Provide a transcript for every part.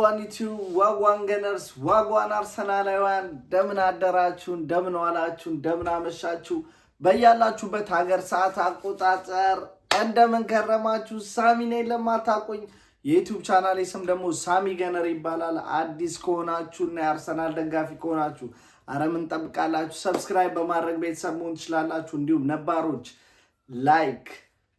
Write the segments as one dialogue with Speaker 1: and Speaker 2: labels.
Speaker 1: ዋጓን ዩቲዩብ ዋጓን ገነርስ ዋጓን አርሰናላውያን እንደምን አደራችሁ እንደምን ዋላችሁ እንደምን አመሻችሁ በያላችሁበት ሀገር ሰዓት አቆጣጠር እንደምን ከረማችሁ። ሳሚ ነኝ ለማታውቁኝ የዩቲዩብ ቻናሌ ስም ደግሞ ሳሚ ገነር ይባላል። አዲስ ከሆናችሁና የአርሰናል ደጋፊ ከሆናችሁ ምን ጠብቃላችሁ? ሰብስክራይብ በማድረግ ቤተሰብ መሆን ትችላላችሁ። እንዲሁም ነባሮች ላይክ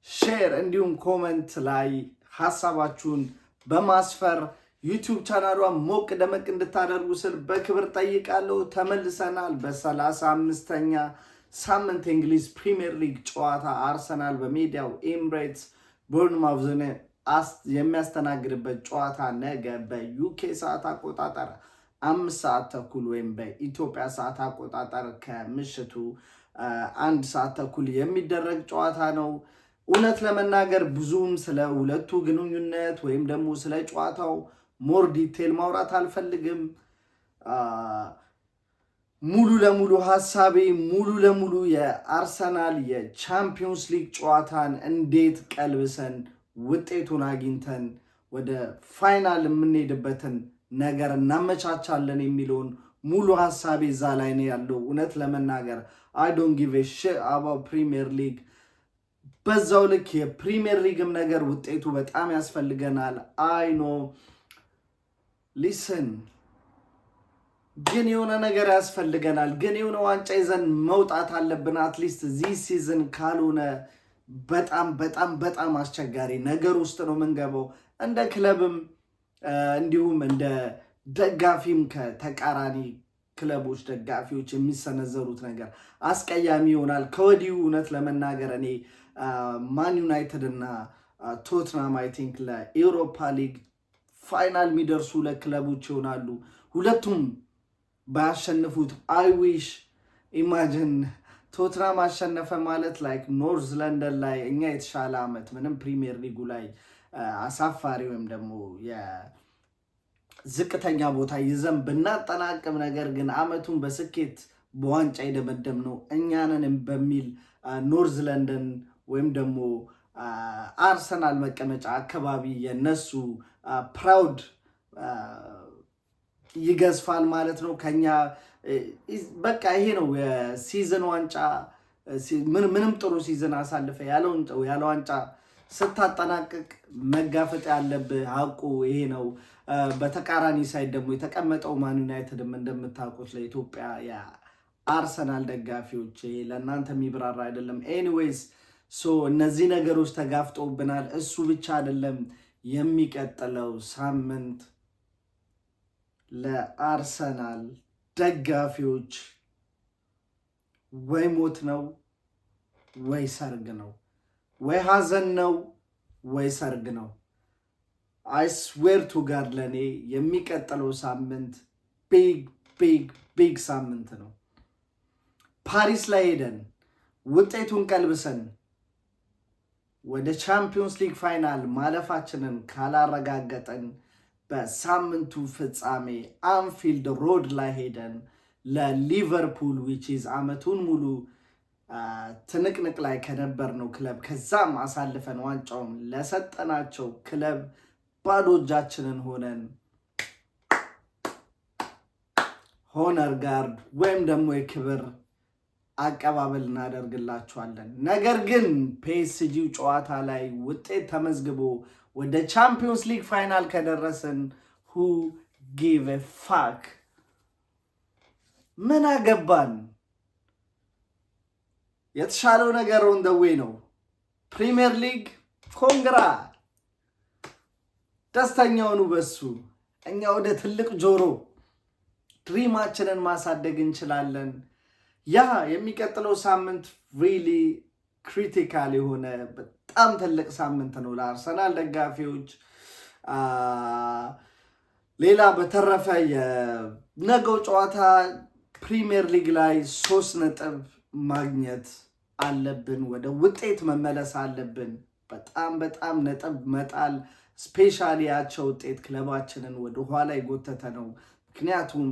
Speaker 1: ሼር እንዲሁም ኮሜንት ላይ ሐሳባችሁን በማስፈር ዩቲዩብ ቻናሏን ሞቅ ደመቅ እንድታደርጉ ስል በክብር ጠይቃለሁ። ተመልሰናል። በ35ኛ ሳምንት እንግሊዝ ፕሪሚየር ሊግ ጨዋታ አርሰናል በሜዳው ኤምሬትስ ቦርንማውዝን የሚያስተናግድበት ጨዋታ ነገ በዩኬ ሰዓት አቆጣጠር 5 ሰዓት ተኩል ወይም በኢትዮጵያ ሰዓት አቆጣጠር ከምሽቱ 1 ሰዓት ተኩል የሚደረግ ጨዋታ ነው። እውነት ለመናገር ብዙም ስለ ሁለቱ ግንኙነት ወይም ደግሞ ስለ ጨዋታው ሞር ዲቴል ማውራት አልፈልግም። ሙሉ ለሙሉ ሐሳቤ ሙሉ ለሙሉ የአርሰናል የቻምፒዮንስ ሊግ ጨዋታን እንዴት ቀልብሰን ውጤቱን አግኝተን ወደ ፋይናል የምንሄድበትን ነገር እናመቻቻለን የሚለውን ሙሉ ሐሳቤ እዛ ላይ ነው ያለው። እውነት ለመናገር I don't give a shit about Premier League። በዛው ልክ የፕሪሚየር ሊግም ነገር ውጤቱ በጣም ያስፈልገናል። አይ ኖ ሊስን ግን የሆነ ነገር ያስፈልገናል። ግን የሆነ ዋንጫ ይዘን መውጣት አለብን። አትሊስት ዚህ ሲዝን ካልሆነ በጣም በጣም በጣም አስቸጋሪ ነገር ውስጥ ነው የምንገባው። እንደ ክለብም እንዲሁም እንደ ደጋፊም ከተቃራኒ ክለቦች ደጋፊዎች የሚሰነዘሩት ነገር አስቀያሚ ይሆናል ከወዲሁ። እውነት ለመናገር እኔ ማን ዩናይትድ እና ቶትናም አይ ቲንክ ለኤውሮፓ ሊግ ፋይናል የሚደርሱ ለክለቦች ይሆናሉ። ሁለቱም ባያሸንፉት አይ ዊሽ ኢማጂን ቶትናም አሸነፈ ማለት ላይክ ኖርዝ ለንደን ላይ እኛ የተሻለ ዓመት ምንም ፕሪሚየር ሊጉ ላይ አሳፋሪ ወይም ደግሞ የዝቅተኛ ቦታ ይዘን ብናጠናቅም ነገር ግን ዓመቱን በስኬት በዋንጫ የደመደም ነው እኛንን በሚል ኖርዝ ለንደን ወይም ደግሞ አርሰናል መቀመጫ አካባቢ የነሱ ፕራውድ ይገዝፋል ማለት ነው። ከኛ በቃ ይሄ ነው የሲዝን ዋንጫ። ምንም ጥሩ ሲዝን አሳልፈ ያለ ዋንጫ ስታጠናቅቅ መጋፈጥ ያለብህ ሐቁ ይሄ ነው። በተቃራኒ ሳይድ ደግሞ የተቀመጠው ማን ዩናይትድም እንደምታውቁት ለኢትዮጵያ የአርሰናል ደጋፊዎች ለእናንተ የሚብራራ አይደለም። ኤኒዌይስ እነዚህ ነገሮች ተጋፍጦብናል። እሱ ብቻ አይደለም፣ የሚቀጥለው ሳምንት ለአርሰናል ደጋፊዎች ወይ ሞት ነው ወይ ሰርግ ነው፣ ወይ ሐዘን ነው ወይ ሰርግ ነው። አይ ስዌር ቱ ጋድ ለኔ የሚቀጥለው ሳምንት ቢግ ሳምንት ነው። ፓሪስ ላይ ሄደን ውጤቱን ቀልብሰን ወደ ቻምፒዮንስ ሊግ ፋይናል ማለፋችንን ካላረጋገጠን በሳምንቱ ፍጻሜ አንፊልድ ሮድ ላይ ሄደን ለሊቨርፑል ዊች ኢዝ ዓመቱን ሙሉ ትንቅንቅ ላይ ከነበርነው ክለብ ከዛም አሳልፈን ዋንጫውን ለሰጠናቸው ክለብ ባዶ እጃችንን ሆነን ሆነር ጋርድ ወይም ደግሞ የክብር አቀባበል እናደርግላችኋለን። ነገር ግን ፒኤስጂው ጨዋታ ላይ ውጤት ተመዝግቦ ወደ ቻምፒዮንስ ሊግ ፋይናል ከደረስን who give a fuck ምን አገባን? የተሻለው ነገር on the way ነው። ፕሪሚየር ሊግ ኮንግራ ደስተኛውኑ በሱ እኛ ወደ ትልቅ ጆሮ ድሪማችንን ማሳደግ እንችላለን። ያ የሚቀጥለው ሳምንት ሪሊ ክሪቲካል የሆነ በጣም ትልቅ ሳምንት ነው ለአርሰናል ደጋፊዎች። ሌላ በተረፈ የነገው ጨዋታ ፕሪሚየር ሊግ ላይ 3 ነጥብ ማግኘት አለብን። ወደ ውጤት መመለስ አለብን። በጣም በጣም ነጥብ መጣል ስፔሻሊ ያቸው ውጤት ክለባችንን ወደ ኋላ የጎተተ ነው። ምክንያቱም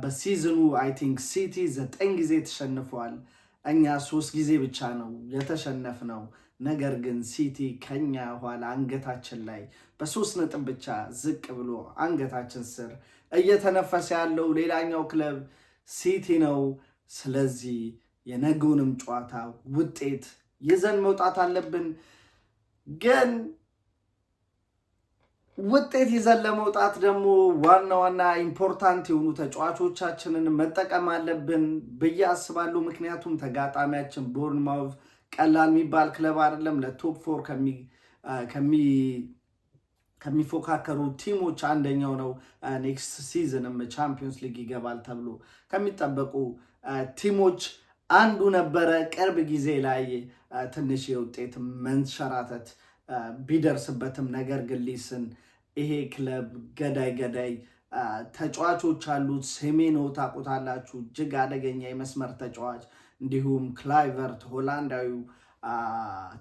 Speaker 1: በሲዝኑ አይ ቲንክ ሲቲ 9 ጊዜ ተሸንፏል። እኛ 3 ጊዜ ብቻ ነው የተሸነፍነው። ነገር ግን ሲቲ ከኛ ኋላ አንገታችን ላይ በ3 ነጥብ ብቻ ዝቅ ብሎ አንገታችን ስር እየተነፈሰ ያለው ሌላኛው ክለብ ሲቲ ነው። ስለዚህ የነገውንም ጨዋታ ውጤት ይዘን መውጣት አለብን። ግን ውጤት ይዘን ለመውጣት ደግሞ ዋና ኢምፖርታንት የሆኑ ተጫዋቾቻችንን መጠቀም አለብን ብዬ አስባለሁ። ምክንያቱም ተጋጣሚያችን ቦርንማውዝ ቀላል የሚባል ክለብ አይደለም። ለቶፕ 4 ከሚፎካከሩ ቲሞች አንደኛው ነው። ኔክስት ሲዝንም ቻምፒዮንስ ሊግ ይገባል ተብሎ ከሚጠበቁ ቲሞች አንዱ ነበረ። ቅርብ ጊዜ ላይ ትንሽ የውጤት መንሸራተት ቢደርስበትም ነገር ግን ሊስን ይሄ ክለብ ገዳይ ተጫዋቾች አሉት። ሴሜኖ ታውቁታላችሁ፣ እጅግ አደገኛ የመስመር ተጫዋች፣ እንዲሁም ክላይቨርት ሆላንዳዊው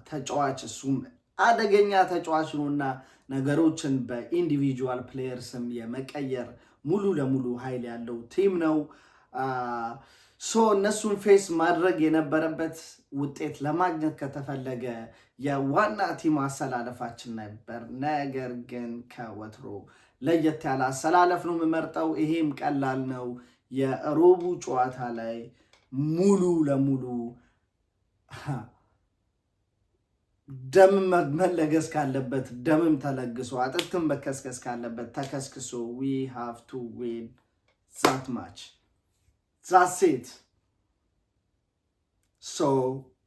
Speaker 1: ተጫዋች እሱም አደገኛ ተጫዋች ነውና ነገሮችን በኢንዲቪጁዋል ፕሌየርስም የመቀየር ሙሉ ለሙሉ ኃይል ያለው ቲም ነው። እነሱን ፌስ ማድረግ የነበረበት ውጤት ለማግኘት ከተፈለገ የዋና ቲም አሰላለፋችን ነበር። ነገር ግን ከወትሮ ለየት ያለ አሰላለፍ ነው የምመርጠው። ይሄም ቀላል ነው። የሮቡ ጨዋታ ላይ ሙሉ ለሙሉ ደም መለገስ ካለበት ደምም ተለግሶ አጥንትም መከስከስ ካለበት ተከስክሶ we have to win that match. That's it.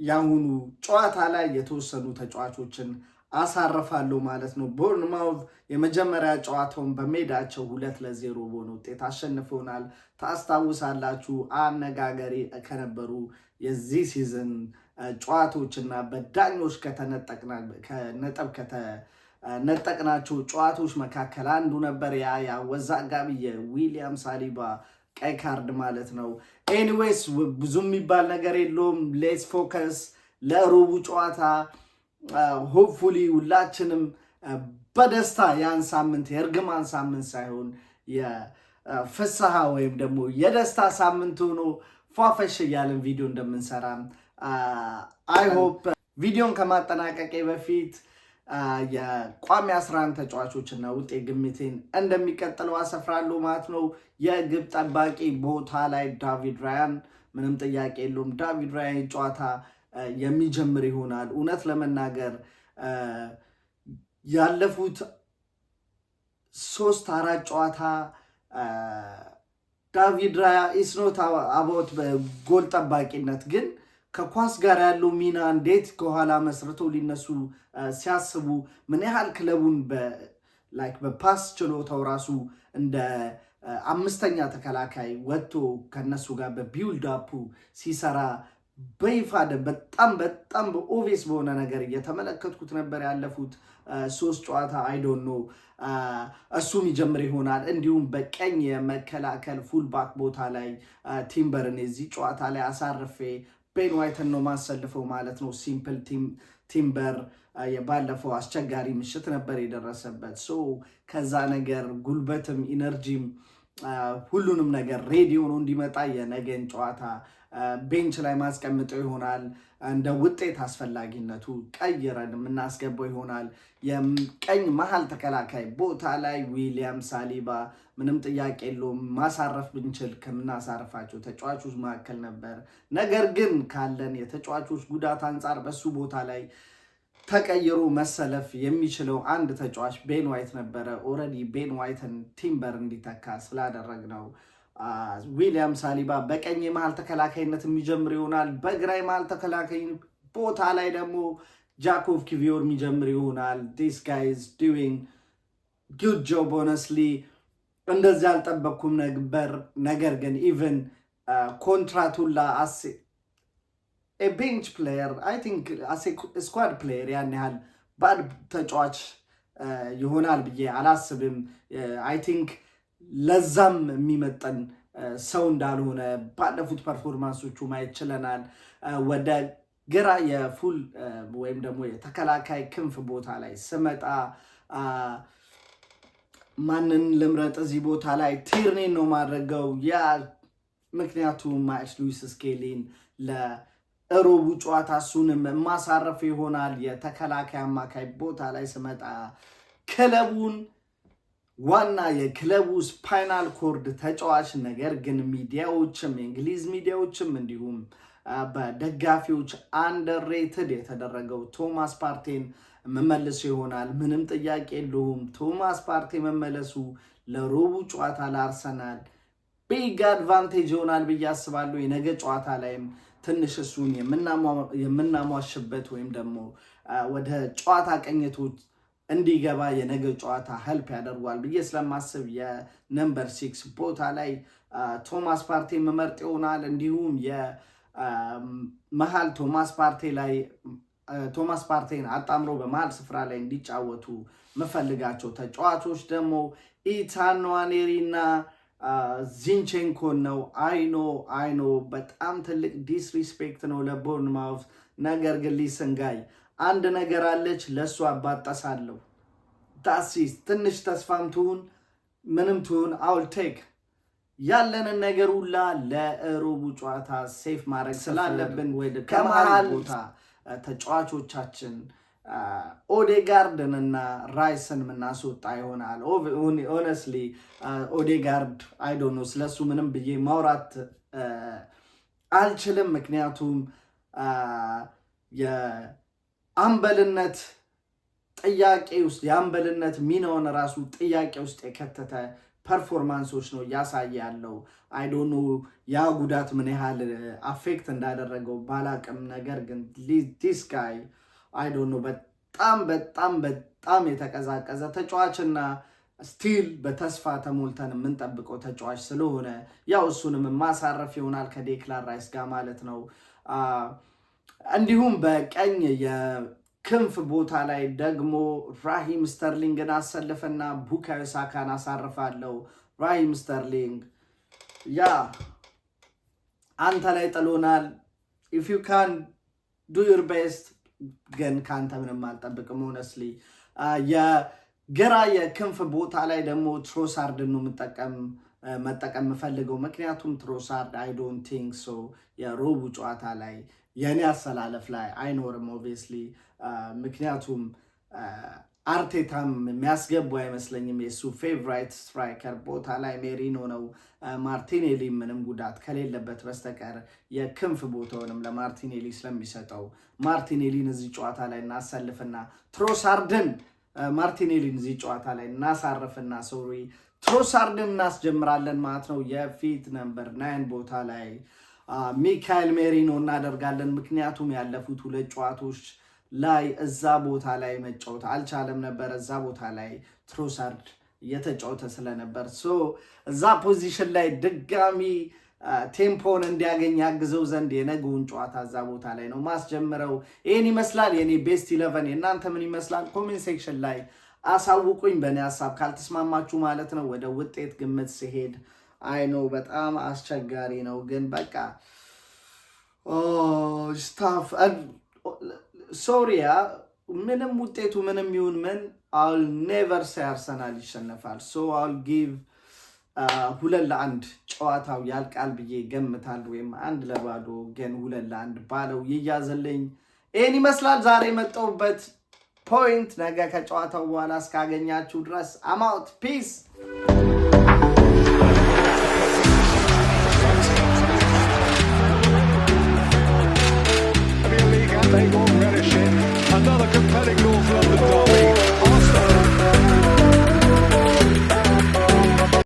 Speaker 1: ያሁኑ ጨዋታ ላይ የተወሰኑ ተጫዋቾችን አሳርፋለሁ ማለት ነው። ቦርንማውዝ የመጀመሪያ ጨዋታውን በሜዳቸው 2-0 በሆነ ውጤት አሸንፈውናል። ታስታውሳላችሁ፣ አነጋጋሪ ከነበሩ የዚህ ሲዝን ጨዋታዎችና በዳኞች ከተነጠቅናቸው ጨዋታዎች መካከል አንዱ ነበር። ያ ወዛጋቢ የዊሊያም ሳሊባ ቀይ ካርድ ማለት ነው። ኤኒዌይስ ብዙ የሚባል ነገር የለውም። ሌትስ ፎከስ ለሮቡ ጨዋታ። ሆፕፉሊ ሁላችንም በደስታ ያን ሳምንት የእርግማን ሳምንት ሳይሆን የፍስሐ ወይም ደግሞ የደስታ ሳምንት ሆኖ ፏፈሽ እያለን ቪዲዮ እንደምንሰራ አይሆፕ። ቪዲዮን ከማጠናቀቄ በፊት የቋሚ 11 ተጫዋቾችና ውጤት ግምቴን እንደሚቀጥለው አሰፍራለሁ ማለት ነው። የግብ ጠባቂ ቦታ ላይ ዳቪድ ራያን ምንም ጥያቄ የለውም። ዳቪድ ራያን ጨዋታ የሚጀምር ይሆናል። እውነት ለመናገር ያለፉት 3-4 ጨዋታ ዳቪድ ራያ ኢስ ኖት አባውት በጎል ጠባቂነት ግን ከኳስ ጋር ያለው ሚና እንዴት ከኋላ መስርተው ሊነሱ ሲያስቡ ምን ያህል ክለቡን በፓስ ችሎታው ራሱ እንደ አምስተኛ ተከላካይ ወጥቶ ከነሱ ጋር በቢውልድ አፑ ሲሰራ በይፋ በጣም በኦቪየስ በሆነ ነገር እየተመለከትኩት ነበር። ያለፉት 3 ጨዋታ አይዶን ነው እሱም ይጀምር ይሆናል። እንዲሁም በቀኝ የመከላከል ፉልባክ ቦታ ላይ ቲምበርን የዚህ ጨዋታ ላይ አሳርፌ ቤን ዋይትን ነው ማሰልፈው ማለት ነው። ሲምፕል ቲምበር የባለፈው አስቸጋሪ ምሽት ነበር የደረሰበት። ከዛ ነገር ጉልበትም ኢነርጂም ሁሉንም ነገር ሬዲ ሆኖ እንዲመጣ የነገን ጨዋታ ቤንች ላይ ማስቀምጠው ይሆናል። እንደ ውጤት አስፈላጊነቱ ቀይረን የምናስገባው ይሆናል። የቀኝ መሃል ተከላካይ ቦታ ላይ ዊሊያም ሳሊባ ምንም ጥያቄ የለውም። ማሳረፍ ብንችል ከምናሳርፋቸው ተጫዋቾች መካከል ነበር። ነገር ግን ካለን የተጫዋቾች ጉዳት አንጻር በሱ ቦታ ላይ ተቀይሮ መሰለፍ የሚችለው አንድ ተጫዋች ቤን ዋይት ነበረ። ኦልሬዲ ቤን ዋይትን ቲምበር እንዲተካ ስላደረግ ነው ዊሊያም ሳሊባ በቀኝ የመሃል ተከላካይነት የሚጀምር ይሆናል። በግራ የመሃል ተከላካይ ቦታ ላይ ደግሞ ጃኮቭ ኪቪዮር የሚጀምር ይሆናል። ዲስ ጋይ ኢዝ ዱዊንግ ጉድ ጆብ ሆነስሊ። እንደዚህ አልጠበቅኩም ነበር። ነገር ግን ኢቨን ኮንትራቱላ አሴ ቤንች ፕሌየር አይ ቲንክ አሴ ስኳድ ፕሌየር ያን ያህል ባድ ተጫዋች ይሆናል ብዬ አላስብም። አይ ቲንክ ለዛም የሚመጠን ሰው እንዳልሆነ ባለፉት ፐርፎርማንሶቹ ማየት ችለናል። ወደ ግራ የፉል ወይም ደግሞ የተከላካይ ክንፍ ቦታ ላይ ስመጣ ማንን ልምረጥ? እዚህ ቦታ ላይ ቲርኒን ነው ማድረገው። ያ ምክንያቱም ማይልስ ሉዊስ ስኬሊን ሮቡ ጨዋታ እሱንም ማሳረፍ ይሆናል። የተከላካይ አማካይ ቦታ ላይ ስመጣ ክለቡን ዋና የክለቡ ስፓይናል ኮርድ ተጫዋች ነገር ግን ሚዲያዎችም የእንግሊዝ ሚዲያዎችም እንዲሁም በደጋፊዎች አንደርሬትድ የተደረገው ቶማስ ፓርቴን መመለሱ ይሆናል። ምንም ጥያቄ የለውም። ቶማስ ፓርቴ መመለሱ ለሮቡ ጨዋታ ለአርሰናል ቢግ አድቫንቴጅ ይሆናል ብዬ አስባለሁ። የነገ ጨዋታ ላይም ትንሽ እሱን የምናሟሽበት ወይም ደግሞ ወደ ጨዋታ ቀኝቶች እንዲገባ የነገ ጨዋታ ሄልፕ ያደርጓል ብዬ ስለማስብ የነምበር 6 ቦታ ላይ ቶማስ ፓርቴ መመርጥ ይሆናል። እንዲሁም የመሃል ቶማስ ፓርቴን አጣምሮ በመሃል ስፍራ ላይ እንዲጫወቱ መፈልጋቸው ተጫዋቾች ደግሞ ኢታን ንዋኔሪ እና ዚንቼንኮን ነው። አይኖ በጣም ትልቅ ዲስሪስፔክት ነው ለቦርንማውዝ። ነገር ግን ሊስንጋይ አንድ ነገር አለች፣ ለእሱ አባጣሳለሁ። ታሲስ ትንሽ ተስፋም ትሁን ምንም ትሁን አውልቴክ ያለንን ነገር ሁላ ለሮቡ ጨዋታ ሴፍ ማድረግ ስላለብን ወይ ከመሃል ቦታ ተጫዋቾቻችን ኦዴጋርድንና ራይስን ምናስወጣ ይሆናል። ሆነስሊ ኦዴጋርድ አይዶኖ ስለሱ ምንም ብዬ ማውራት አልችልም። ምክንያቱም የአምበልነት ጥያቄ ውስጥ የአምበልነት ሚናውን ራሱ ጥያቄ ውስጥ የከተተ ፐርፎርማንሶች ነው እያሳየ ያለው። አይዶኖ ያ ጉዳት ምን ያህል አፌክት እንዳደረገው ባላቅም፣ ነገር ግን ዲስ ጋይ አይዶኖ በጣም የተቀዛቀዘ ተጫዋችና ስቲል በተስፋ ተሞልተን የምንጠብቀው ተጫዋች ስለሆነ ያው እሱንም ማሳረፍ ይሆናል ከዴክላን ራይስ ጋር ማለት ነው። እንዲሁም በቀኝ የክንፍ ቦታ ላይ ደግሞ ራሂም ስተርሊንግን አሰልፍና ቡካዮ ሳካን አሳርፋለሁ። ራሂም ስተርሊንግ ያ አንተ ላይ ጥሎናል። ኢፍ ዩ ካን ዱ ዩር ቤስት ግን ከአንተ ምንም አልጠብቅም። ሆነስሊ የግራ የክንፍ ቦታ ላይ ደግሞ ትሮሳርድን ነው መጠቀም የምፈልገው። ምክንያቱም ትሮሳርድ አይ ዶንት ቲንክ ሶ የሮቡ ጨዋታ ላይ የኔ አሰላለፍ ላይ አይኖርም ኦብቪየስሊ። ምክንያቱም አርቴታም የሚያስገቡ አይመስለኝም። የሱ ፌቨራይት ስትራይከር ቦታ ላይ ሜሪኖ ነው። ማርቲኔሊ ምንም ጉዳት ከሌለበት በስተቀር የክንፍ ቦታውንም ለማርቲኔሊ ስለሚሰጠው ማርቲኔሊን እዚህ ጨዋታ ላይ እናሰልፍና ትሮሳርድን ማርቲኔሊን እዚህ ጨዋታ ላይ እናሳርፍና ትሮሳርድን እናስጀምራለን ማለት ነው። የፊት ነምበር 9 ቦታ ላይ ሚካኤል ሜሪኖ እናደርጋለን። ምክንያቱም ያለፉት 2 ጨዋታዎች ላይ እዛ ቦታ ላይ መጫወት አልቻለም ነበር። እዛ ቦታ ላይ ትሮሳርድ እየተጫወተ ስለነበር እዛ ፖዚሽን ላይ ድጋሚ ቴምፖን እንዲያገኝ ያግዘው ዘንድ የነገውን ጨዋታ እዛ ቦታ ላይ ነው ማስጀምረው። ይህን ይመስላል የኔ ቤስት 11። የእናንተ ምን ይመስላል? ኮሜንት ሴክሽን ላይ አሳውቁኝ። በእኔ ሀሳብ ካልተስማማችሁ ማለት ነው። ወደ ውጤት ግምት ሲሄድ አይኖ በጣም አስቸጋሪ ነው፣ ግን በቃ ሶሪያ ምንም ውጤቱ ምንም ይሁን ምን አል ኔቨር ሳይ አርሰናል ይሸነፋል። አል ጊቭ 2-1 ጨዋታው ያልቃል ብዬ ገምታል፣ ወይም 1-0 ግን 2-1 ባለው ይያዘልኝ። ይህን ይመስላል ዛሬ የመጣሁበት ፖይንት። ነገ ከጨዋታው በኋላ እስካገኛችሁ ድረስ አማውት ፒስ